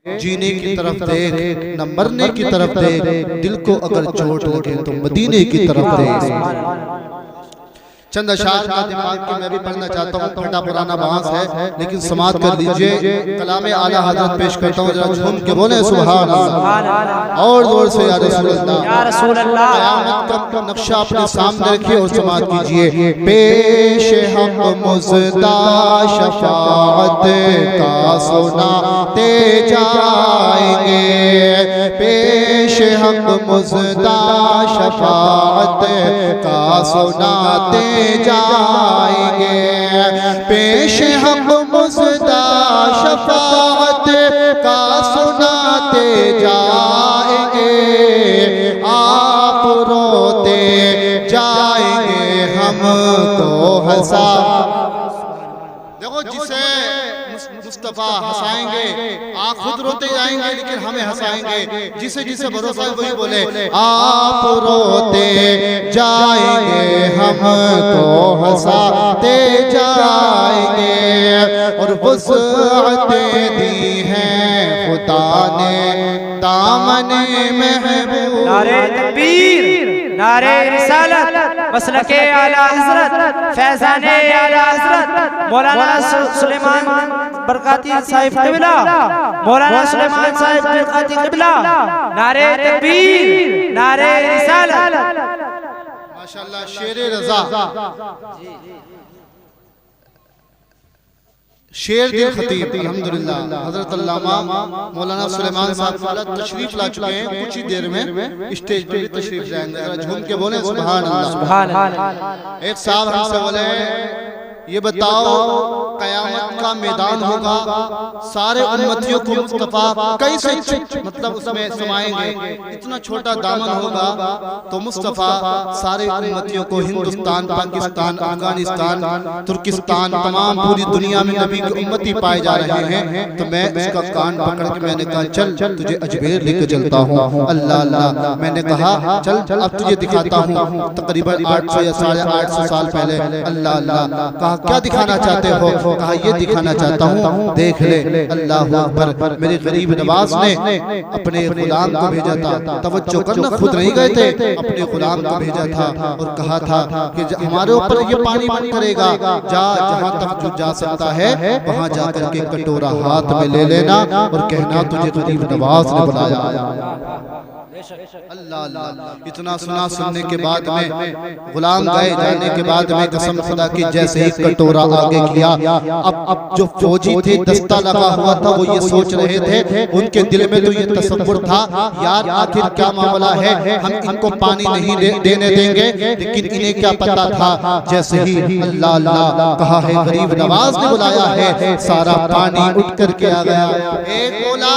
जीने की तरफ देख, न मरने की तरफ देख, दिल को अगर चोट लगे तो मदीने की तरफ देख। चंद अशार का दिमाग की मैं भी पढ़ना चाहता हूँ, फटा पुराना बांस है लेकिन समात कर लीजिए। कलाम आला हजरत पेश करता हूँ, जरा झूम के बोले सुभान अल्लाह और जोर से या रसूल अल्लाह। क़यामत का नक्शा अपने सामने रखिए और समात कीजिए। पेश हम मुज़दा शफाअत का सुनाते जाएंगे, पेश हम मुज़दा शफाअत का सुनाते जाएंगे, पेश हम मुज़दा शफाअत का सुनाते जाएंगे। आप रोते जाएंगे हमको हंसा। देखो जिसे मुस्तफा हंसाएंगे आप खुद रोते जाएंगे लेकिन हमें हंसाएंगे। जिसे जिसे भरोसा है वही बोले आप रोते जाएंगे हमको हंसाते जाएंगे। और वुसअतें दी हैं खुदा ने दामने महबूब। नारे तकबीर, नारे रिसालत, मसलके आला हज़रत, फैज़ाने आला हज़रत मौलाना सुलेमान बरकाती साहिब क़िबला, मौलाना सुलेमान साहिब बरकाती क़िबला। नारे तकबीर, नारे रिसालत। माशाअल्लाह शेरे रज़ा शेर दिल खतीब अल्हम्दुलिल्लाह हजरत अल्लामा मौलाना सुलेमान साहब तशरीफ ला चुके हैं। कुछ ही देर में स्टेज पर भी तशरीफ लाएंगे। जरा झूम के बोले सुभान अल्लाह सुभान अल्लाह। एक साहब हमसे बोले ये बताओ क़यामत का मैदान होगा, सारे उम्मतियों को मुस्तफा कैसे मतलब उसमें समाएंगे, इतना छोटा दामन होगा तो मुस्तफा सारे उम्मतियों को हिंदुस्तान, पाकिस्तान, अफगानिस्तान, तुर्किस्तान, तमाम पूरी दुनिया में नबी की उम्मती पाए जा रहे हैं। तो मैं उसका कान पकड़ के मैंने कहा चल तुझे अजमेर लेकर चलता हूँ। अल्लाह अल्लाह मैंने कहा चल अब तुझे दिखाता हूँ। तकरीबन 800 या 850 साल पहले अल्लाह अल्लाह क्या दिखाना चाहते हो? कहा ये दिखाना चाहता हूँ देख ले। अल्लाह अकबर। मेरे गरीब नवाज ने अपने गुलाम को भेजा था, तवज्जो करना खुद नहीं गए थे, अपने गुलाम को भेजा था और कहा था कि हमारे ऊपर ये पानी बंद करेगा, जा जहाँ तक तू जा सकता है वहाँ जा करके कटोरा हाथ में ले लेना और कहना तुझे गरीब नवाज ने बुलाया। अल्लाह अल्लाह। इतना सुना सुनने के बाद में गुलाम गए, जाने के बाद में कसम खुदा की जैसे ही कटोरा आगे किया, अब जो फौजी थे दस्ता लगा हुआ था वो ये सोच रहे थे, उनके दिल में तो ये तसव्वुर था यार आखिर क्या मामला है, हम इनको पानी नहीं देने देंगे। लेकिन इन्हें क्या पता था जैसे ही अल्लाह अल्लाह कहा है गरीब नवाज ने बुलाया है, सारा पानी उठ करके आ गया। एक बोला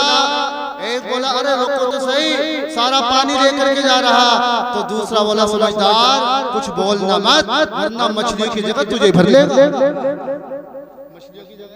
अरे रुको तो सही, सारा पानी लेकर के जा रहा। तो दूसरा बोला समझदार कुछ बोलना मत वरना मछलियों की जगह तुझे भर लेगा। मछलियों की जगह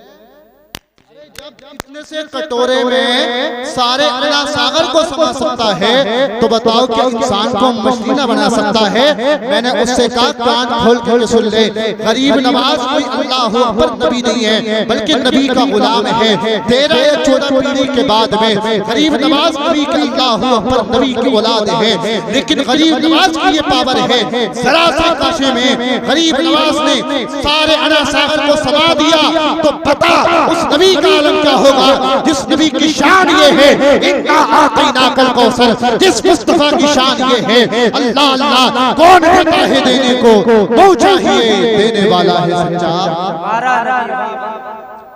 इतने से कटोरे में सारे अल्लाह सागर को समझ सकता है तो बताओ क्या इंसान को मछली ना बना सकता है? मैंने उससे कहा कान खोल के सुन ले, गरीब नवाज कोई अल्लाह अकबर नबी नहीं है बल्कि नबी का गुलाम है। 13 या 14 पीढ़ी के बाद में गरीब नवाज नबी के अल्लाह अकबर नबी की औलाद है। लेकिन गरीब नवाज की ये पावर है, जरा सा काशे में गरीब नवाज ने सारे अल्लाह सागर को समा दिया। तो पता उस नबी का आलम क्या होगा जिस नबी की शान ये है, इन्ना आतीना कल कौसर, जिस मुस्तफा की शान ये है। अल्लाह अल्लाह कौन देता है देने को, वो चाहिए देने वाला है सच्चा।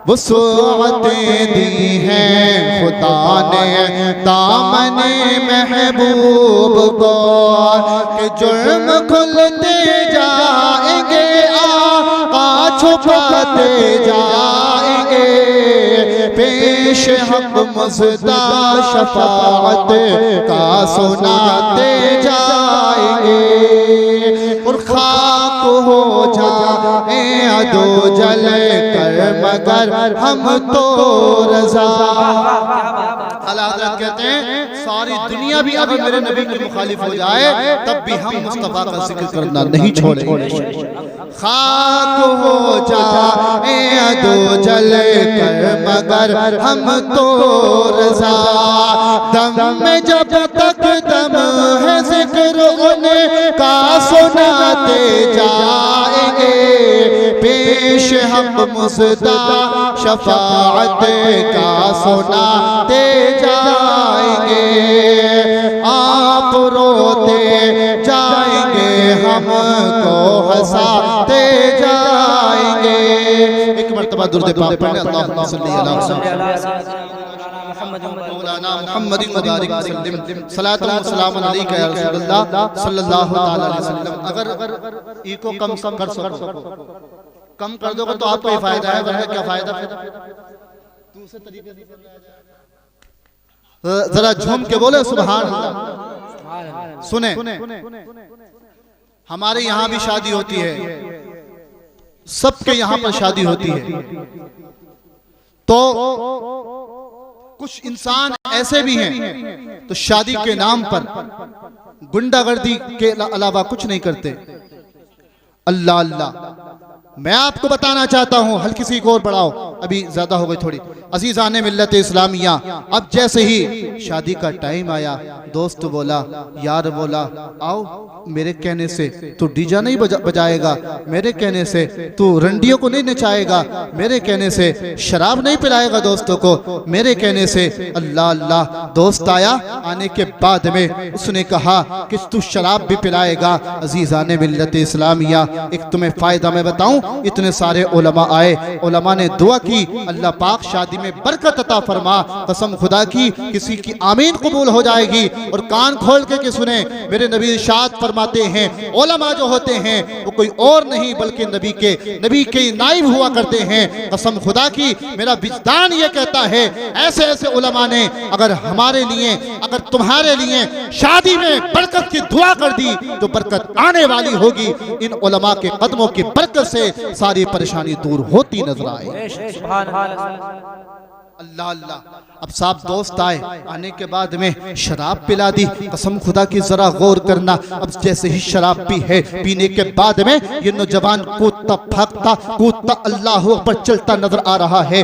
वुसअतें दी हैं खुदा ने दामने महबूब को, कि जुर्म खुलते जाएंगे आका छुपाते जाएंगे, पेश हक मुज़दा शफाअत का सुनाते जाएंगे। और खाक हो जाए अदो जल कर मगर हम तो रज़ा। आला हज़रत कहते हैं सारी दुनिया भी अगर मेरे नबी के मुखालिफ हो जाए तब भी हम मुस्तफा का जिक्र करना नहीं छोड़ेंगे। खाक हो जाए अदो जल कर मगर हम तो रज़ा में जब तक दम है जिक्र उनका सुनाते जाएंगे, पेश हक मुसदा शफाअत का सुनाते जाएंगे। आप रोते जाएंगे हमको हंसाते जाएंगे। एक मर्तबा दुरूद पाक पढ़ने, अल्लाहुम्मा सल्ली अला मौलाना मुहम्मदिन व बारिक वसल्लम, सलातु व सलाम अलैका या रसूलल्लाह सल्लल्लाहु तआला अलैहि वसल्लम। अगर इको कम कर सको, कम कर दोगे तो आपको ही फायदा है, वरना क्या फायदा फिर? दूसरे तरीके से जरा झूम के बोले सुभान अल्लाह। सुने, हमारे यहाँ भी शादी होती है, सबके यहाँ पर शादी होती है, तो कुछ इंसान ऐसे भी हैं तो शादी के नाम पर गुंडागर्दी के अलावा कुछ नहीं करते। अल्लाह अल्लाह, मैं आपको बताना चाहता हूं, हल्की सी और बढ़ाओ, अभी ज्यादा हो गई थोड़ी। अजीजाने मिल्लत इस्लामिया, अब जैसे ही शादी का टाइम आया, दोस्त बोला, यार बोला, आओ मेरे कहने से तू डीजा नहीं बजाएगा, मेरे कहने से तू रंडियों को नहीं नचाएगा, मेरे कहने से शराब नहीं पिलाएगा दोस्तों को, मेरे कहने से अल्लाह अल्लाह। दोस्त आया, आने के बाद में उसने कहा कि तू शराब भी पिलाएगा। अजीजाने मिल्लत इस्लामिया, एक तुम्हें फायदा मैं बताऊं, इतने सारे उलमा आए, उलमा ने दुआ की, अल्लाह पाक शादी में बरकत अता फरमा। कसम खुदा की किसी की आमीन कबूल हो जाएगी। और कान खोल के सुने, मेरे नबी इरशाद फरमाते हैं, उलमा जो होते हैं वो कोई और नहीं बल्कि नबी के नाइब हुआ करते हैं। कसम खुदा की मेरा विजदान ये कहता है, ऐसे ऐसे उलमा ने अगर हमारे लिए, अगर तुम्हारे लिए शादी में बरकत की दुआ कर दी तो बरकत आने वाली होगी। इन उलमा के कदमों की बरकत से सारी परेशानी दूर होती नजर आए। अल्लाह अल्लाह। अब साहब दोस्त आए, आने के बाद में शराब पिला दी। कसम खुदा की जरा गौर करना, अब जैसे ही शराब पी है, पीने के बाद में ये नौजवान कूदता भागता कूदता अल्लाह पर चलता नजर आ रहा है।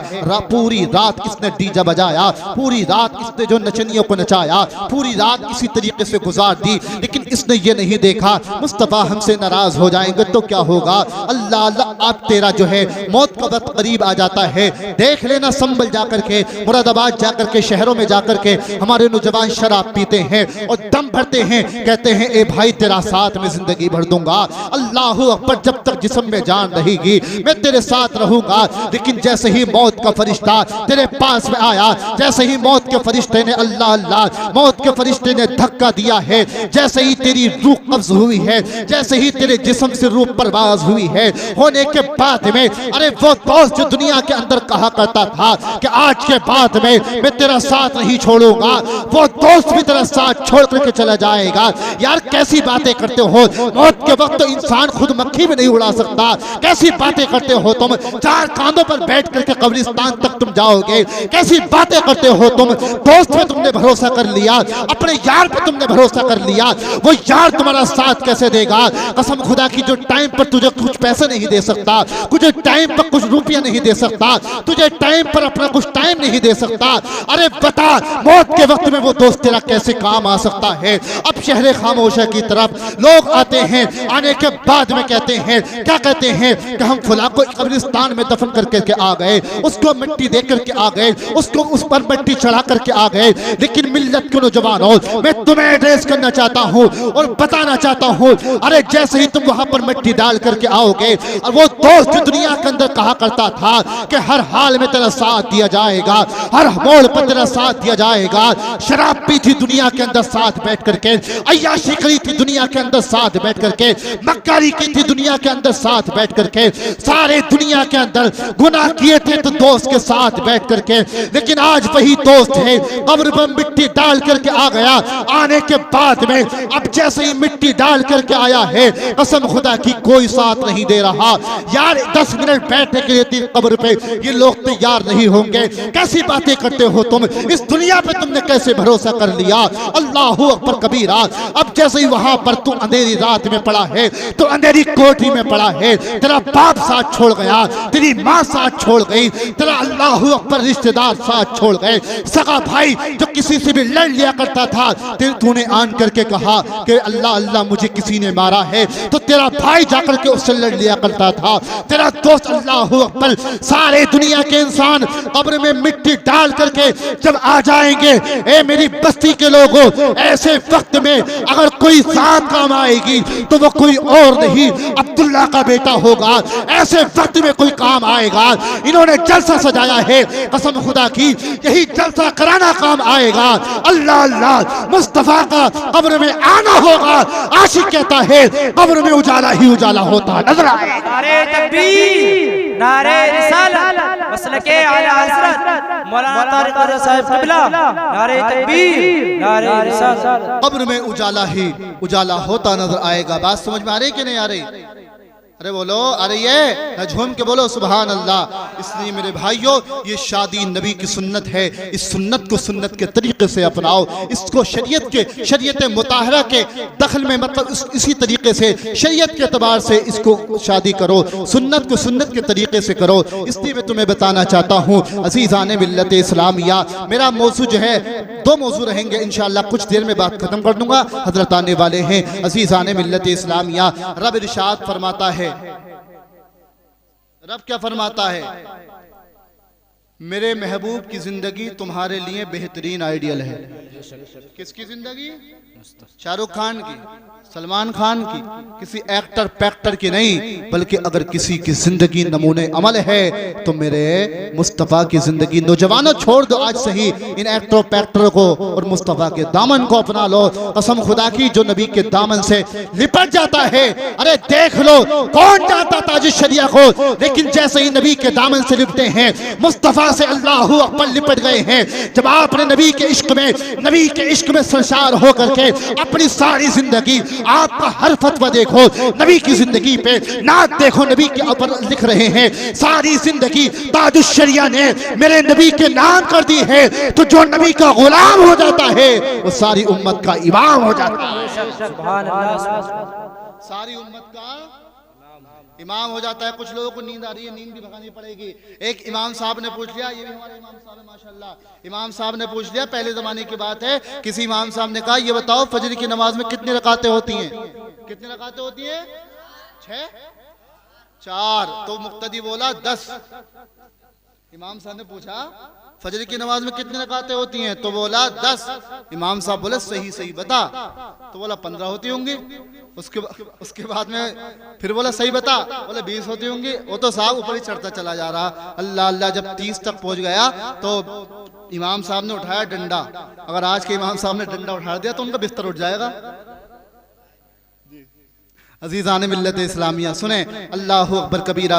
पूरी रात इसने डीजा बजाया, पूरी रात इसने जो नचनियों को नचाया, पूरी रात इसी तरीके से गुजार दी। लेकिन इसने ये नहीं देखा मुस्तफा हमसे नाराज हो जाएंगे तो क्या होगा। अल्लाह अल्लाह, आप तेरा जो है मौत का वक्त करीब आ जाता है, देख लेना संभल जाकर के। मुरादाबाद जाकर के, शहरों में जाकर के हमारे नौजवान शराब पीते हैं और दम भरते हैं, कहते हैं ए भाई तेरा साथ में जिंदगी भर दूंगा, अल्लाह अकबर, जब तक जिस्म में जान रहेगी मैं तेरे साथ रहूंगा। लेकिन जैसे ही मौत का फरिश्ता तेरे पास में आया, जैसे ही मौत के फरिश्ते ने अल्लाह अल्लाह, मौत के फरिश्ते ने धक्का दिया है, जैसे ही तेरी रूह कब्ज हुई है, जैसे ही तेरे जिस्म से रूह परवाज हुई है, होने के बाद में अरे वो दोस्त जो दुनिया के अंदर कहा करता था कि आज के बाद में मैं तेरा साथ नहीं छोड़ूंगा, वो दोस्त भी तेरा साथ छोड़ करके चला जाएगा। यार कैसी बातें करते हो, मौत के वक्त तो इंसान खुद मक्खी भी नहीं उड़ा सकता, कैसी बातें करते हो तुम, चार कांधों पर बैठ करके कब्रिस्तान तक तुम जाओगे, कैसी बातें करते हो तुम। दोस्त पे तुमने भरोसा कर लिया, अपने यार पे तुमने भरोसा कर लिया, वो यार तुम्हारा साथ कैसे देगा। कसम खुदा की जो टाइम पर तुझे कुछ पैसे नहीं दे सकता, तुझे टाइम पर कुछ रुपया नहीं दे सकता, तुझे टाइम पर अपना कुछ टाइम नहीं दे सकता, अरे बता मौत के वक्त में वो दोस्त तेरा कैसे काम आ सकता है। अब शहर खामोशा की तरफ लोग आते हैं, आने के बाद में कहते हैं, क्या कहते हैं कि हम फुला को कब्रिस्तान में दफन करके के आ गए, उसको मिट्टी दे करके आ गए, उसको उस पर मिट्टी चढ़ा करके आ गए। लेकिन मिल्लत के नौजवानों, मैं तुम्हें एड्रेस करना चाहता हूँ और बताना चाहता हूँ, अरे जैसे ही तुम वहां पर मिट्टी डाल करके आओगे, और वो दोस्त जो दुनिया के अंदर कहा करता था कि हर हाल में तेरा साथ दिया जाएगा, हर मोड़ पर तेरा साथ दिया जाएगा, शराब पी थी दुनिया के अंदर साथ बैठ करके, अय्याशी करी थी दुनिया के अंदर साथ बैठ करके, मक्कारी की थी दुनिया के अंदर साथ बैठ करके, सारे दुनिया के अंदर गुनाह किए थे तो दोस्त के साथ बैठ करके। लेकिन आज वही दोस्त है कब्र पर मिट्टी डाल करके आ गया, आने के बाद में अब जैसे ही मिट्टी डाल करके आया है, कसम खुदा की कोई साथ नहीं दे रहा। यार 10 मिनट बैठने के लिए कब्र पे ये लोग तैयार नहीं होंगे, कैसी बातें करते हो तुम, इस दुनिया पे तुमने कैसे भरोसा कर लिया। अल्लाहू अकबर कबीरा। अब जैसे ही वहां पर तू अंधेरी रात में पड़ा है, तो अंधेरी कोठी में पड़ा है, तेरा बाप साथ छोड़ गया, तेरी माँ साथ छोड़ गई, तेरा अल्लाहू अकबर रिश्तेदार साथ छोड़ गए, सगा भाई जो किसी से भी लड़ लिया करता था, तूने आन करके कहा कि अल्लाह अल्लाह मुझे किसी ने मारा है, तो तेरा भाई जाकर के उससे लड़ लिया करता था। तेरा दोस्त अल्लाहू अकबर, सारे दुनिया के इंसान कब्र में मिट्टी डाल करके जब आ जाएंगे, ए मेरी बस्ती के लोगों, ऐसे वक्त में अगर कोई जात काम आएगी तो वो कोई और नहीं अब्दुल्ला का बेटा होगा। ऐसे वक्त में कोई काम आएगा, इन्होंने जलसा सजाया है, कसम खुदा की यही जलसा कराना काम आएगा। अल्लाह अल्लाह मुस्तफा का कब्र में आना होगा। आशिक कहता है कब्र में उजाला ही उजाला होता नजर आए। नारे तकबीर, नारे रिसालत, मसलके आला हज़रत मौलाना तारिक रज़ा साहिब क़िबला, नारे तकबीर, नारे रिसालत। कब्र में उजाला ही उजाला होता नजर आएगा। बात समझ में आ रही कि नहीं आ रही? अरे बोलो, अरे ये झूम के बोलो सुभान अल्लाह। इसलिए मेरे भाइयों, ये शादी नबी की सुन्नत है। इस सुन्नत को सुन्नत के तरीके से अपनाओ, इसको शरीयत मुताहरा के दखल में, मतलब इसी तरीके से शरीयत के एतबार से इसको शादी करो, सुन्नत को सुन्नत के तरीके से करो। इसलिए मैं तुम्हें बताना चाहता हूँ अज़ीज़ान मिल्लत इस्लामिया, मेरा मौजू जो है, दो मौजू रहेंगे इंशाअल्लाह, कुछ देर में बात खत्म कर दूंगा, हजरत आने वाले हैं। अज़ीज़ान मिल्लत इस्लामिया, रब इरशाद फरमाता है, रब क्या फरमाता है, मेरे महबूब की जिंदगी तुम्हारे लिए बेहतरीन आइडियल है। किसकी जिंदगी? शाहरुख खान की, सलमान खान की, किसी एक्टर पैक्टर की नहीं, बल्कि अगर किसी की जिंदगी नमूने अमल है तो मेरे मुस्तफ़ा की जिंदगी। नौजवानों छोड़ दो आज से ही इन एक्टर पैक्टर को और मुस्तफ़ा के दामन को अपना लो। कसम खुदा की जो नबी के दामन से लिपट जाता है, अरे देख लो कौन चाहता था जिस शरिया को, लेकिन जैसे ही नबी के दामन से लिपटे हैं, मुस्तफ़ा से अल्लाहू अकबर लिपट गए हैं। जब आपने नबी के इश्क में संसार हो करके अपनी सारी जिंदगी, आपका हर फतवा देखो नबी की जिंदगी पे, नात देखो नबी के ऊपर लिख रहे हैं, सारी जिंदगी ताजुश शरिया ने मेरे नबी के नाम कर दी है। तो जो नबी का गुलाम हो जाता है वो सारी उम्मत का इमाम हो जाता है। सारी उम्मत का इमाम हो जाता है। कुछ लोगों को नींद आ रही है, नींद भी भगानी पड़ेगी। एक इमाम साहब ने पूछ लिया, ये भी हमारे इमाम साहब है माशाल्लाह, इमाम साहब ने पूछ लिया, पहले जमाने की बात है, किसी इमाम साहब ने कहा ये बताओ फजर की नमाज में कितनी रकातें होती हैं? कितनी रकातें होती हैं? 6, 4। तो मुक्तदी बोला 10। इमाम साहब ने पूछा फजर की नमाज में कितनी रकातें होती हैं? तो बोला 10। इमाम साहब बोले सही सही बता। तो बोला 15 होती होंगी। उसके बाद में फिर बोला सही बता। बोले 20 होती होंगी। वो तो साहब ऊपर ही चढ़ता चला जा रहा। अल्लाह अल्लाह, जब 30 तक पहुंच गया तो इमाम साहब ने उठाया डंडा। अगर आज के इमाम साहब ने डंडा उठा दिया तो उनका बिस्तर उठ जाएगा। अजीज़ान मिल्लत इस्लामिया सुने, अल्लाहु अकबर कबीरा।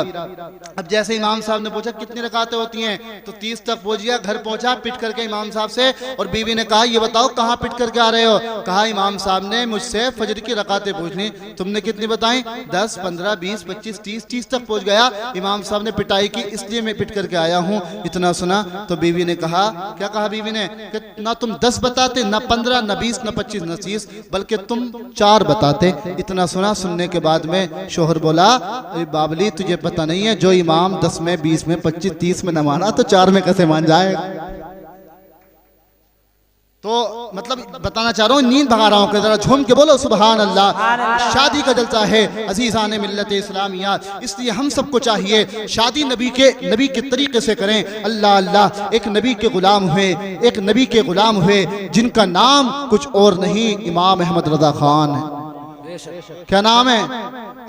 अब जैसे इमाम साहब ने पूछा कितनी रकातें होती हैं, तो 30 तक पहुंच गया। घर पहुंचा पिट करके इमाम साहब से, और बीवी ने कहा ये बताओ कहाँ पिट करके आ रहे हो? कहा इमाम साहब ने मुझसे फजर की रकातें पूछनी। तुमने कितनी बताई? 10, 15, 20, 25, 30 तक पहुंच गया। इमाम साहब ने पिटाई की, इसलिए मैं पिट करके आया हूँ। इतना सुना तो बीवी ने कहा, क्या कहा बीवी ने? कि ना तुम 10 बताते, ना 15, ना 20, ना 25, ना 30, बल्कि तुम 4 बताते। इतना सुना, सुनने के बाद में शोहर बोला, अरे बाबली तुझे पता नहीं है, जो इमाम 10 में, 20 में, 25, 30 में न माना तो 4 में कैसे मान जाए? तो मतलब बताना चाह रहा हूँ, नींद भगा रहा हूँ, जरा झूम के बोलो सुभान अल्लाह। शादी का जलसा है अजीज़ान मिल्लत इस्लामिया, इसलिए हम सबको चाहिए शादी नबी के तरीके से करें। अल्लाह अल्लाह, एक नबी के गुलाम हुए जिनका नाम कुछ और नहीं, इमाम अहमद रजा खान है। क्या नाम है?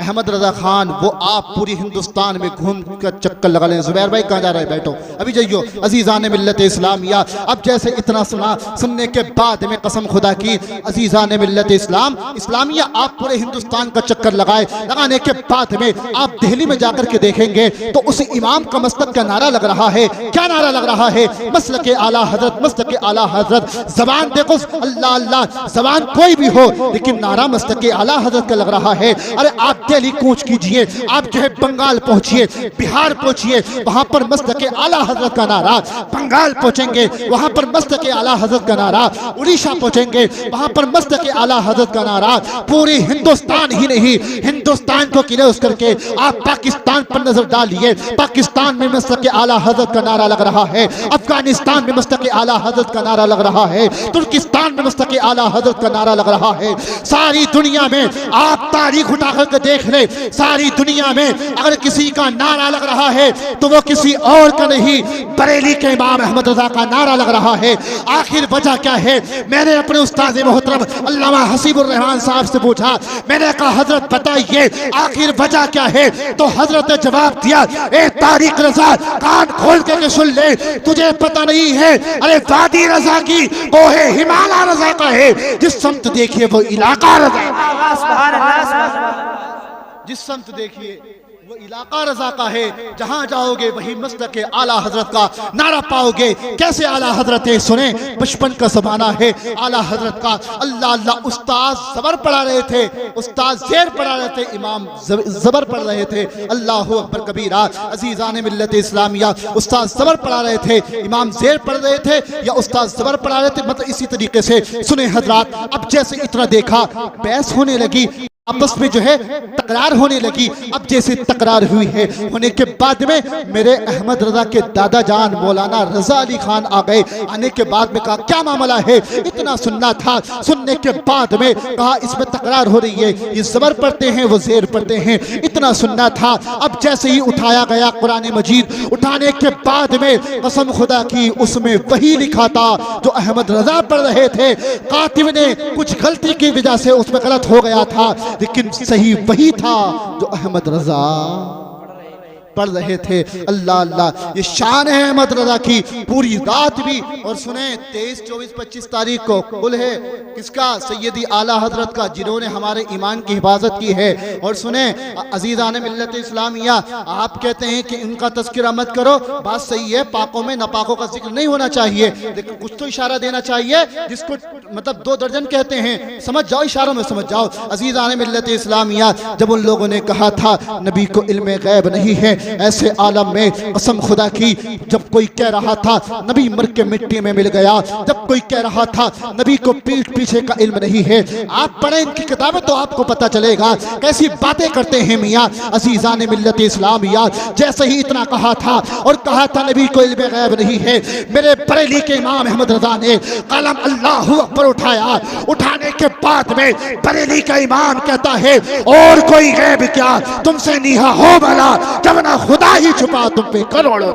अहमद रजा खान। वो आप पूरी हिंदुस्तान में घूम कर चक्कर लगा लें। जुबैर भाई कहाँ जा रहे हैं? बैठो, अभी जाइयो। अजीज़ान मिल्लत इस्लामिया, अब जैसे इतना सुनने के बाद में कसम खुदा की, अजीज़ान मिल्लत इस्लामिया, आप पूरे हिंदुस्तान का चक्कर लगाने के बाद में आप दिल्ली में जाकर के देखेंगे तो उस इमाम का मस्तक का नारा लग रहा है। क्या नारा लग रहा है? मसलके आला हजरत, मसलके आला हजरत। जबान देखो, अल्लाह अल्लाह, जबान कोई भी हो लेकिन नारा मसलके आला आला हजरत का लग रहा है। अरे आप दिल्ली कूच कीजिए, आप जो है बंगाल पहुंचिए, बिहार पहुंचिए, वहां पर मस्तके आला हजरत का नारा, बंगाल पहुंचेंगे वहां पर मस्तके आला हजरत का नारा, उड़ीसा पहुंचेंगे वहां पर मस्तके आला हजरत का नारा। पूरे हिंदुस्तान ही नहीं, हिंदुस्तान को क्लोज करके आप पाकिस्तान पर नजर डालिए, पाकिस्तान में मस्तके आला हजरत का नारा लग रहा है, अफगानिस्तान में मस्तके आला हजरत का नारा लग रहा है, तुर्किस्तान में मस्तके आला हजरत का नारा लग रहा है। सारी दुनिया में आप तारीख उठा करके देख ले, सारी दुनिया में अगर किसी का नारा लग रहा है तो वो किसी और का नहीं, बरेली के इमाम अहमद रजा का नारा लग रहा है। आखिर वजह क्या है? मैंने अपने उस्ताद मोहतरम अल्लामा हसीबुर रहमान साहब से पूछा, मैंने कहा हजरत बताइए आखिर वजह क्या है? तो हजरत ने जवाब दिया, ए तारिक रजा कान खोल के सुन ले, तुझे पता नहीं है, अरे वादी रजा की कोहे हिमालय रजा का है, जिस समत देखिए वो इलाका रजा, जिस समत देखिए वो इलाका रजा का है, जहां जाओगे वही मस्तके आला हजरत का नारा पाओगे। कैसे आला हजरत है? सुने, बचपन का जमाना है, आला हजरत का अल्लाह अल्लाह उस्ताद जबर पढ़ा रहे थे, उस्ताद शेर पढ़ा रहे थे, इमाम जबर पढ़ रहे थे, अल्लाह अकबर कबीरा। अजीजान मिल्लत इस्लामिया, उस्ताद जबर पढ़ा रहे थे, इमाम शेर पढ़ रहे थे या उस्ताद जबर पढ़ा रहे थे, मतलब इसी तरीके से। सुने हजरात, अब जैसे इतना देखा, बहस होने लगी, आपस में जो है तकरार होने लगी। अब जैसे तकरार हुई है, होने के बाद में मेरे अहमद रजा के दादा जान मौलाना रजा अली खान आ गए। आने के बाद में कहा क्या मामला है? इतना सुनना था। सुनने के बाद में कहा इसमें तकरार हो रही है, ये जबर पढ़ते हैं वो जेर पढ़ते हैं, इतना सुनना था। अब जैसे ही उठाया गया कुरान मजीद, उठाने के बाद में कसम खुदा की उसमें वही लिखा था जो अहमद रजा पढ़ रहे थे। कातिब ने कुछ गलती की वजह से उसमें गलत हो गया था, लेकिन सही वही था जो अहमद रजा पढ़ रहे थे। अल्लाह अल्लाह, ये शान है अहमद रजा की। पूरी रात भी, और सुने 23, 24, 25 तारीख को कुल है किसका? सैयदी आला हजरत का, जिन्होंने हमारे ईमान की हिफाजत की है। और सुने अजीजान मिल्लत इस्लामिया, आप कहते हैं कि इनका तज़किरा मत करो, बात सही है, पाकों में नापाकों का जिक्र नहीं होना चाहिए, लेकिन कुछ तो इशारा देना चाहिए, जिसको मतलब 2 दर्जन कहते हैं, समझ जाओ, इशारों में समझ जाओ। अजीजान मिल्लत इस्लामिया, जब उन लोगों ने कहा था नबी को इल्मे गैब नहीं है, ऐसे आलम में कसम खुदा की, जब कोई कह रहा था नबी मर के मिट्टी में मिल गया, जब कोई कह रहा था नबी को पीठ पीछे का इल्म नहीं है, आप पढ़ें इनकी किताबें तो आपको पता चलेगा कैसी बातें करते हैं मियाँ। अजीजान मिल्लत इस्लामिया, जैसे ही इतना कहा था और कहा था नबी को इल्मे गैब नहीं है, मेरे बरेली के इमाम अहमद रजा ने कलम अल्लाहु अकबर उठाया। उठाने के बाद में बरेली का इमाम कहता है और कोई गैब क्या तुमसे नीहा हो भला, जब ना खुदा ही छुपा तुम पे करोड़ों।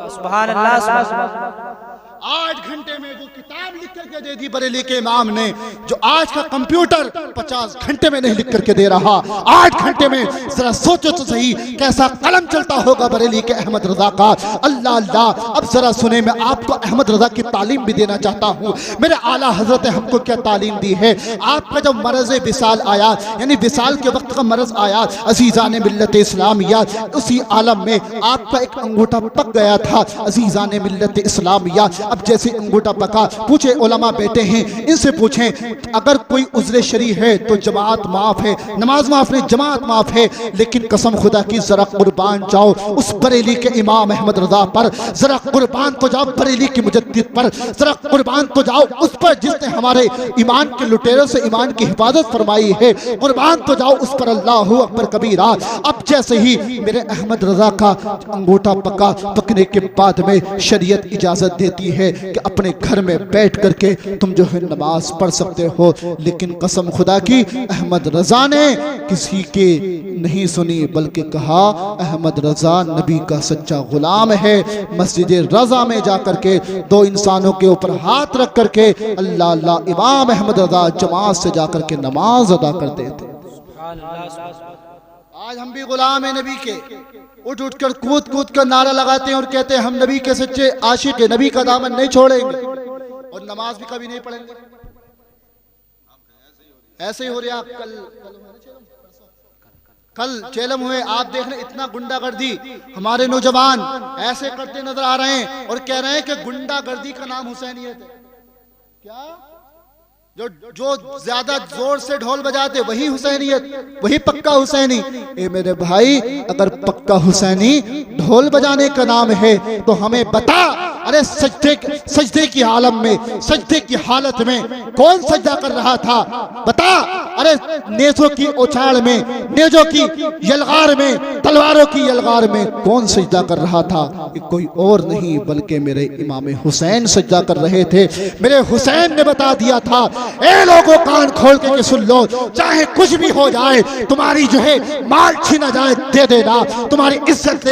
सुभान अल्लाह, सुभान अल्लाह। 8 घंटे में वो किताब लिख करके दे दी बरेली के इमाम ने, जो आज का कंप्यूटर 50 घंटे में नहीं लिख करके दे रहा। 8 घंटे में, जरा सोचो तो सही कैसा कलम चलता होगा बरेली के अहमद रजा का। अल्लाह अल्लाह। अब जरा सुने, मैं आपको अहमद रजा की तालीम भी देना चाहता हूँ। मेरे आला हजरत ने हमको क्या तालीम दी है। आपका जब मरज़ विसाल आया, यानी विसाल के वक्त का मरज़ आया, अजीज़ान मिल्लत इस्लामिया, उसी आलम में आपका एक अंगूठा पक गया था। अजीज़ान मिल्लत इस्लामिया, अब जैसे अंगूठा पका, पूछे उलमा बैठे हैं, इनसे पूछें अगर कोई उज़्र शरी है तो जमात माफ है, नमाज माफ नहीं, जमात माफ है। लेकिन कसम खुदा की जरा कुर्बान जाओ उस बरेली के इमाम अहमद रजा पर, जरा कुर्बान तो जाओ बरेली की मुजद्दिद पर, जरा कुर्बान तो जाओ उस पर जिसने हमारे ईमान के लुटेरों से ईमान की हिफाजत फरमाई है, कुर्बान तो जाओ उस पर, अल्लाहु अकबर कबीरा। अब जैसे ही मेरे अहमद रजा का अंगूठा पका, पकने के बाद में शरीयत इजाजत देती है कि अपने घर में बैठ करके तुम जो है नमाज पढ़ सकते हो। लेकिन कसम खुदा की अहमद रजा ने किसी के नहीं सुनी, बल्कि कहा अहमद रजा नबी का सच्चा गुलाम है। मस्जिद रजा में जाकर के 2 इंसानों के ऊपर हाथ रख करके अल्लाह अल्लाह, इमाम अहमद रजा जमात से जाकर के नमाज अदा करते थे। आज हम भी गुलाम है नबी के, उठ उठ कर कूद कूद कर नारा लगाते हैं और कहते हैं हम नबी के सच्चे आशिक है, नबी का दामन नहीं छोड़ेंगे और नमाज भी कभी नहीं पढ़ेंगे। ऐसे ही हो रहा। कल चेलम हुए, आप देख रहे इतना गुंडागर्दी, हमारे नौजवान ऐसे करते नजर आ रहे हैं और कह रहे हैं कि गुंडागर्दी का नाम हुसैनियत है। क्या जो ज्यादा जोर से ढोल बजाते वही हुसैनियत, वही पक्का हुसैनी। ए मेरे भाई, अगर पक्का हुसैनी ढोल बजाने का नाम है तो हमें बता, अरे सजदे की आलम में, सजदे की हालत में कौन सजदा कर रहा था? बता। अरे नेज़ों की उछाल में, नेज़ों की यलगार में, तलवारों की यलगार में कौन सजदा कर रहा था? कि कोई और नहीं बल्कि मेरे इमाम हुसैन सजदा कर रहे थे। मेरे हुसैन ने बता दिया था, ए लोगों कान खोल के सुन लो, चाहे कुछ भी हो जाए, तुम्हारी जो है माल छीना जाए दे देना, तुम्हारी इज्जत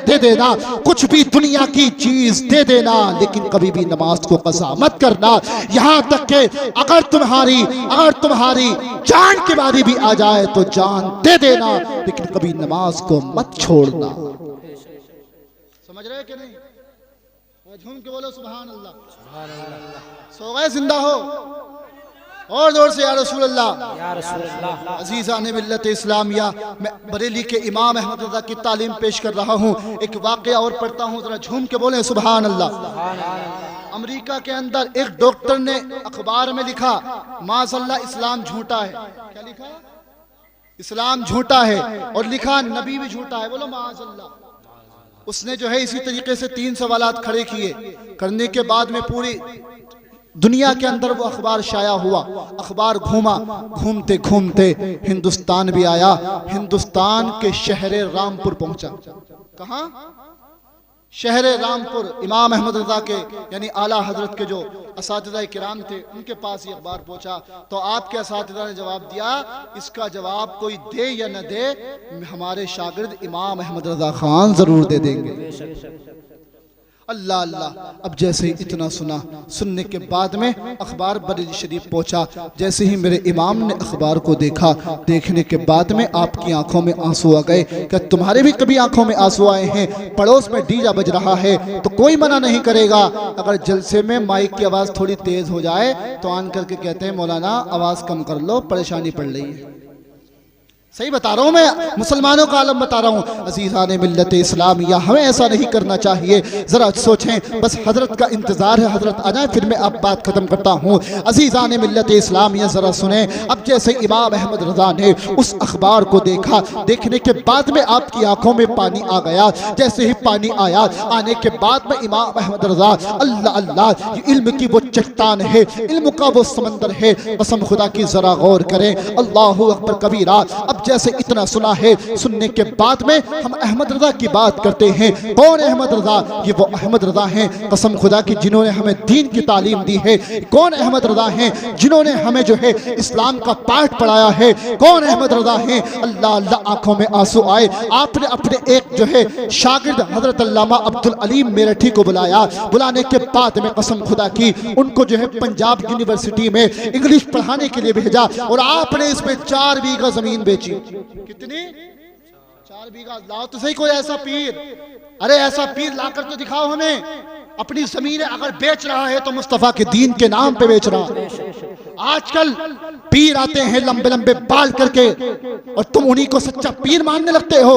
दे देना, कुछ भी दुनिया की चीज दे देना, लेकिन कभी भी नमाज को कज़ा मत करना। यहां तक के अगर तुम्हारी जान की बारी भी आ जाए तो जान दे देना, लेकिन कभी नमाज को मत छोड़ना। समझ रहे कि नहीं? झूम के बोलो सुभान अल्लाह। सो गए जिंदा हो और जोर से या रसूल अल्लाह। अजीज़ान मिल्लत इस्लामिया, मैं बरेली के इमाम अहमद रज़ा की तालीम पेश कर रहा हूँ। एक वाक़या और पढ़ता हूँ, जरा झूम के बोलें सुभान अल्लाह। अमेरिका के अंदर एक डॉक्टर ने अखबार में लिखा, माज़अल्लाह इस्लाम झूठा है। क्या लिखा? इस्लाम झूठा है। और लिखा नबी भी झूठा है। बोलो माज़अल्लाह। उसने जो है इसी तरीके से 3 सवालात खड़े किए। करने के बाद में पूरी दुनिया के अंदर वो अखबार शाया हुआ। अखबार घूमा, घूमते घूमते हिंदुस्तान भी आया। हिंदुस्तान के शहर रामपुर पहुंचा। कहाँ? शहर रामपुर। इमाम अहमद रज़ा के यानी आला हजरत के जो असातिज़ा किराम थे, उनके पास ये अखबार पहुंचा। तो आपके असातिज़ा ने जवाब दिया, इसका जवाब कोई दे या न दे, हमारे शागिर्द इमाम अहमद रज़ा खान जरूर दे देंगे। अल्लाह अल्लाह। अब जैसे ही इतना सुनने के बाद में अखबार बरेली शरीफ पहुंचा। जैसे ही मेरे इमाम ने अखबार को देखा, देखने के बाद में आपकी आंखों में आंसू आ गए। क्या तुम्हारे भी कभी आंखों में आंसू आए हैं? पड़ोस में डीजा बज रहा है तो कोई मना नहीं करेगा। अगर जलसे में माइक की आवाज़ थोड़ी तेज हो जाए तो आन करके कहते हैं मौलाना आवाज़ कम कर लो, परेशानी पड़ रही है। सही बता रहा हूँ मैं, मुसलमानों का आलम बता रहा हूँ। अज़ीज़ान मिल्लत इस्लामिया, हमें ऐसा नहीं करना चाहिए। ज़रा सोचें, बस हज़रत का इंतज़ार है, हज़रत आ जाए फिर मैं अब बात ख़त्म करता हूँ। अज़ीज़ान मिल्लत इस्लामिया, ज़रा सुने। अब जैसे इमाम अहमद रज़ा ने उस अखबार को देखा, देखने के बाद में आपकी आंखों में पानी आ गया। जैसे ही पानी आया, आने के बाद में इमाम अहमद रज़ा, अल्लाह अल्लाह, ये इल्म की वो चट्टान है, इल्म का वो समंदर है, कसम खुदा की ज़रा गौर करें। अल्लाहु अकबर कबीरा। अब जैसे इतना सुना है, सुनने के बाद में हम अहमद रज़ा की बात करते हैं। कौन अहमद रज़ा? ये वो अहमद रज़ा हैं, कसम खुदा की, जिन्होंने हमें दीन की तालीम दी है। कौन अहमद रज़ा हैं? जिन्होंने हमें जो है इस्लाम का पाठ पढ़ाया है। कौन अहमद रज़ा हैं? अल्लाह अल्लाह, आंखों में आंसू आए। आपने अपने एक जो है शागिर्द हजरत अल्लामा अब्दुल अलीम मेरठी को बुलाया। बुलाने के बाद में कसम खुदा की उनको जो है पंजाब यूनिवर्सिटी में इंग्लिश पढ़ाने के लिए भेजा। और आपने इसमें 4 बीघा जमीन बेची। कितनी? 4 बीघा। लाओ तो सही कोई ऐसा पीर। अरे ऐसा पीर लाकर तो दिखाओ हमें। अपनी जमीन अगर बेच रहा है तो मुस्तफा के दीन के नाम पे बेच रहा है। आजकल पीर आते हैं लंबे लंबे बाल करके और तुम उन्हीं को सच्चा पीर मानने लगते हो।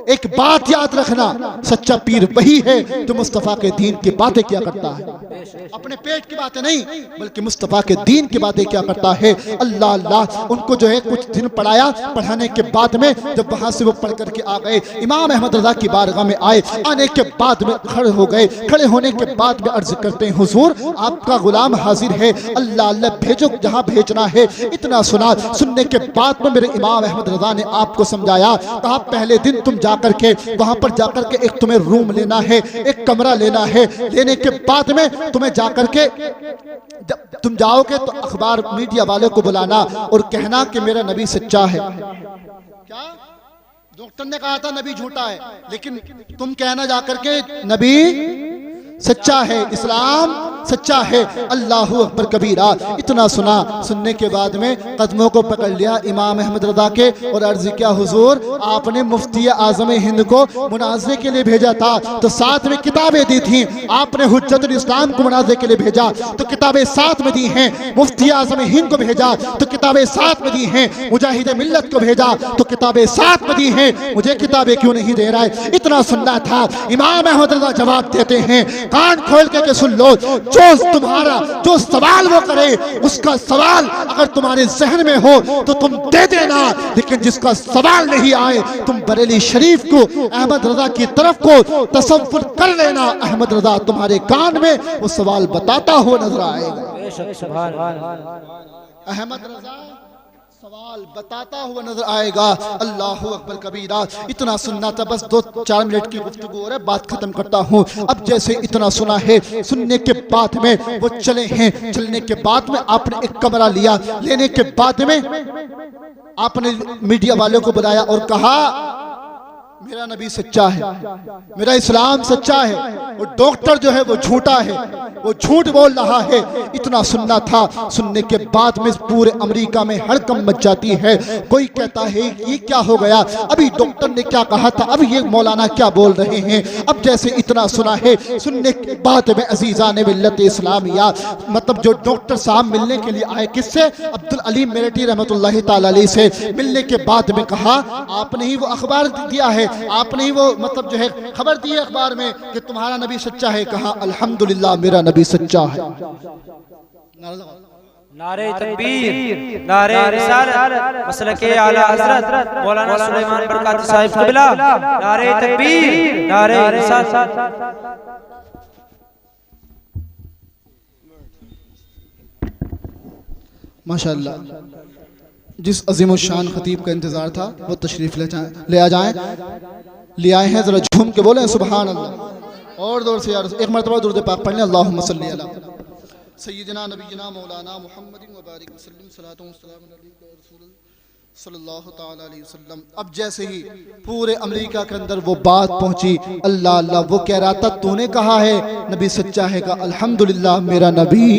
एक बात याद रखना, सच्चा पीर वही है जो मुस्तफा के दीन की बातें क्या करता है। अपने पेट की बातें नहीं, बल्कि मुस्तफा के दीन की बातें क्या करता है। अल्लाह अल्लाह। उनको जो है कुछ दिन पढ़ाया। पढ़ाने के बाद में जब वहां से वो पढ़ करके आ गए, इमाम अहमद रज़ा की बारगाह में आए। आने के बाद में खड़े हो गए। खड़े होने के बाद में अर्ज करते हैं, हुजूर आपका गुलाम हाजिर है, अल्लाह अल्लाह भेजो जहां भेजना है। इतना सुना। सुनने के बाद में मेरे इमाम अहमद रज़ा ने आपको समझाया, कहा पहले दिन तुम जाकर के वहां पर जाकर के एक तुम्हें रूम लेना है, एक कमरा लेना है। लेने के बाद में तुम्हें जाकर के जब तुम जाओगे तो अखबार मीडिया वाले को बुलाना और कहना कि मेरा नबी सच्चा है। क्या? डॉक्टर ने कहा था नबी झूठा है, लेकिन तुम कहना जाकर के नबी सच्चा है, इस्लाम सच्चा है। अल्लाहु अकबर कबीरा। इतना सुना। सुनने के बाद में कदमों को पकड़ लिया इमाम अहमद रज़ा के और अर्ज किया, हुजूर आपने मुफ्ती आज़म हिंद को मुनाज़रे के लिए भेजा था तो साथ में किताबें दी थी। आपने हुज्जतुल इस्लाम को मुनाज़रे के लिए भेजा तो किताबें साथ में दी हैं। मुफ्ती आज़म हिंद को भेजा तो किताबें साथ में दी हैं। मुजाहिद मिल्लत को भेजा तो किताबें साथ में दी हैं। मुझे किताबें क्यों नहीं दे रहा है? इतना सुनना था। इमाम अहमद रज़ा जवाब देते हैं, कान खोल के सुन लो, जो तुम्हारा जो सवाल वो करे उसका सवाल अगर तुम्हारे जहन में हो तो तुम दे देना, लेकिन जिसका सवाल नहीं आए तुम बरेली शरीफ को अहमद रजा की तरफ को तसव्वुर कर लेना। अहमद रजा तुम्हारे कान में वो सवाल बताता हुआ नजर आएगा। अहमद रजा सवाल बताता हुआ नजर आएगा। अल्लाहु अकबर कबीरा। इतना सुनना था, बस 2-4 मिनट की गुफ्तगू और बात खत्म करता हूँ। अब जैसे इतना सुना है, सुनने के बाद में वो चले हैं, चलने के बाद में आपने एक कमरा लिया, लेने के बाद में आपने मीडिया वालों को बुलाया और कहा मेरा नबी सच्चा है, मेरा इस्लाम सच्चा है, वो डॉक्टर जो है वो झूठा है, वो झूठ बोल रहा है। इतना सुनना था, सुनने के बाद में पूरे अमेरिका में हड़कंप मच जाती है। कोई कहता है ये क्या हो गया, अभी डॉक्टर ने क्या कहा था, अब ये मौलाना क्या बोल रहे हैं। अब जैसे इतना सुना है, सुनने के बाद में अजीजा ने मिल्लत इस्लामिया, मतलब जो डॉक्टर साहब मिलने के लिए आए, किससे, अब्दुल अलीम मेरठी रहमतुल्लाहि ताला अलैहि से मिलने के बाद में कहा आपने ही वो अखबार दिया है, आपने ही वो मतलब जो है खबर दी है अखबार में कि तुम्हारा नबी सच्चा है। कहा अल्हम्दुलिल्लाह मेरा नबी सच्चा है। नारे तकबीर, नारे रिसालत, मसलके आला हजरत मौलाना सुलेमान बरकाती साहिब क़िबला, नारे तकबीर, नारे रिसालत। माशाअल्लाह, जिस अजीम शान खतीब का इंतजार था वो तशरीफ ले आ जाएं, ले आए हैं, जरा झूम के बोले सुभान अल्लाह। और जोर से यार एक मरतबा दुरूद पाक पढ़ लें, अल्लाहुम्मा सल्ली अला सय्यिदिना नबीना मौलाना मुहम्मदिन व बारिक वसल्लम सलातो व सलाम अलैका रसूल सल्लल्लाहु तआला अलैहि वसल्लम। अब जैसे ही पूरे अमेरिका के अंदर वो बात पहुंची, अल्लाह अल्लाह, वो कह रहा था तूने कहा है नबी सच्चा है, का अल्हम्दुलिल्लाह मेरा नबी,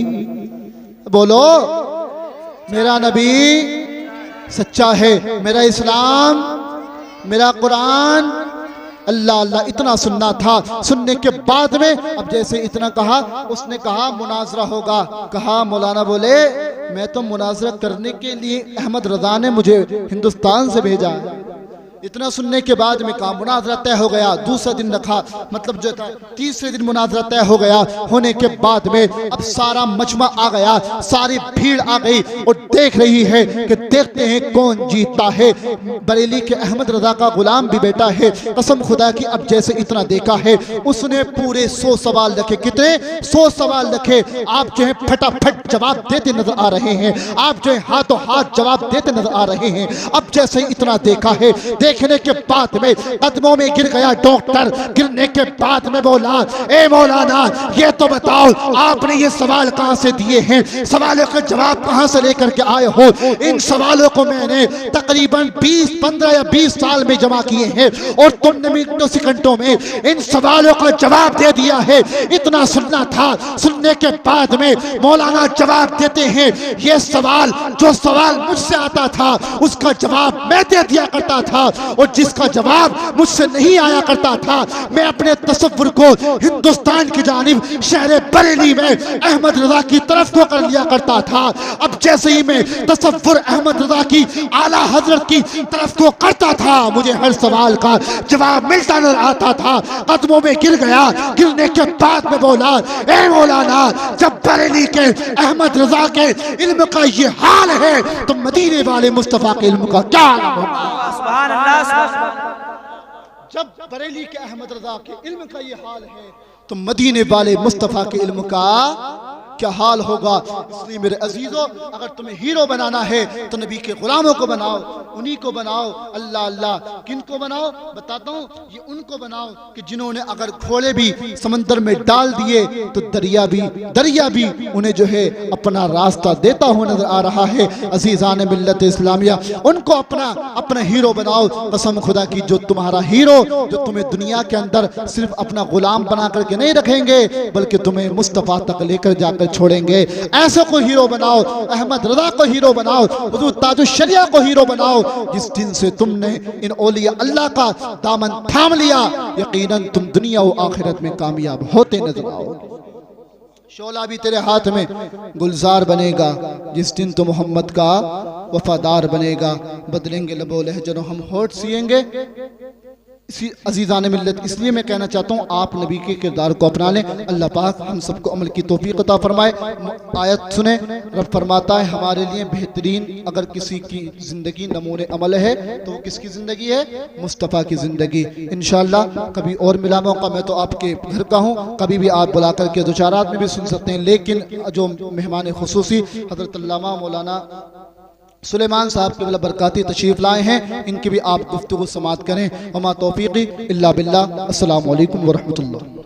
बोलो मेरा नबी सच्चा है, मेरा इस्लाम, मेरा कुरान। अल्लाह अल्लाह, इतना सुनना था। सुनने के बाद में अब जैसे इतना कहा, उसने कहा मुनाजरा होगा। कहा मौलाना बोले मैं तो मुनाजरा करने के लिए अहमद रजा ने मुझे हिंदुस्तान से भेजा। इतना सुनने के बाद में कहा मुनाजरा तय हो गया। दूसरा दिन रखा, मतलब जो था तीसरे दिन मुनाजरा तय हो गया। होने के बाद में अब सारा मजमा आ गया, सारी भीड़ आ गई और देख रही है कि देखते हैं कौन जीतता है। बरेली के अहमद रजा का गुलाम भी बेटा है, कसम खुदा की। अब जैसे इतना देखा है, उसने पूरे 100 सवाल रखे। कितने? 100 सवाल रखे। आप जो है फटाफट जवाब देते नजर आ रहे हैं, आप जो है हाथों हाथ जवाब देते नजर आ रहे हैं। अब जैसे इतना देखा है, देखने के बाद में कदमों में गिर गया डॉक्टर। गिरने के बाद में बोला ए मौलाना ये तो बताओ आपने ये सवाल कहां से दिए हैं, सवालों के जवाब कहां से लेकर के आए हो। इन सवालों को मैंने तकरीबन 15 या 20 साल में जमा किए हैं और तुमने मिनटों सेकंडों में इन सवालों का जवाब दे दिया है। इतना सुनना था। सुनने के बाद में मौलाना जवाब देते हैं, ये सवाल जो सवाल मुझसे आता था उसका जवाब मैं दे दिया करता था, और जिसका जवाब मुझसे नहीं आया करता था मैं अपने तसव्वुर को हिंदुस्तान की जानिब शहर बरेली में अहमद रजा की तरफ को कर लिया करता था। अब जैसे ही मैं तसव्वुर अहमद रजा की आला हजरत की तरफ को करता था, मुझे हर सवाल का जवाब मिलता नजर आता था। कदमों में गिर गया। गिरने के बाद में बोला ए मौलाना जब बरेली के अहमद रजा के इल्म का ये हाल है तो मदीने वाले मुस्तफा के इल्म का क्या हाल होगा। जब बरेली के अहमद रजा के इल्म का ये हाल है तो मदीने वाले मुस्तफा के इल्म का क्या हाल होगा। इसलिए मेरे अजीजों, अगर तुम्हें हीरो बनाना है तो नबी के गुलामों को बनाओ, उन्हीं को बनाओ। अल्लाह अल्लाह, किन को बनाओ बताता हूँ, ये उनको बनाओ कि जिन्होंने अगर घोड़े भी समंदर में डाल दिए तो दरिया भी उन्हें जो है अपना रास्ता देता हुआ नजर आ रहा है। अजीजान मिल्लत इस्लामिया, उनको अपना हीरो बनाओ। कसम खुदा की, जो तुम्हारा हीरो, जो तुम्हें दुनिया के अंदर सिर्फ अपना गुलाम बना करके नहीं रखेंगे बल्कि तुम्हें मुस्तफा तक लेकर जाकर छोड़ेंगे, ऐसे को हीरो बनाओ। अहमद रजा को हीरो बनाओ, हुजूर ताजुश शरिया को हीरो बनाओ। जिस दिन से तुमने इन औलिया अल्लाह का दामन थाम लिया, यकीनन तुम दुनिया और आखिरत में कामयाब होते नजर आओगे। शोला भी तेरे हाथ में गुलजार बनेगा जिस दिन तो मोहम्मद का वफादार बनेगा। बदलेंगे लबो लहजरों हम होठ सिएंगे, इसी अजीज़ान मिल्लत, इसलिए मैं कहना चाहता हूँ आप नबी के किरदार को अपना लें। अल्लाह पाक हम सबको अमल की तौफीक अता फरमाए। आयत सुने, रब फरमाता है हमारे लिए बेहतरीन अगर किसी की ज़िंदगी नमूने अमल है तो किसकी ज़िंदगी है? मुस्तफ़ा की ज़िंदगी। इंशाअल्लाह कभी और मिला मौका, मैं तो आपके घर का हूँ, कभी भी आप बुला करके दो चार आदमी भी सुन सकते हैं, लेकिन जो मेहमान खुसूसी हज़रत अल्लामा मौलाना सुलेमान साहब के बरकाती तशरीफ़ लाए हैं, इनकी भी आप गुफ्तगू समात करें। वमा तौफ़ीक़ी इल्ला बिल्लाह। अस्सलामु अलैकुम व रहमतुल्लाह।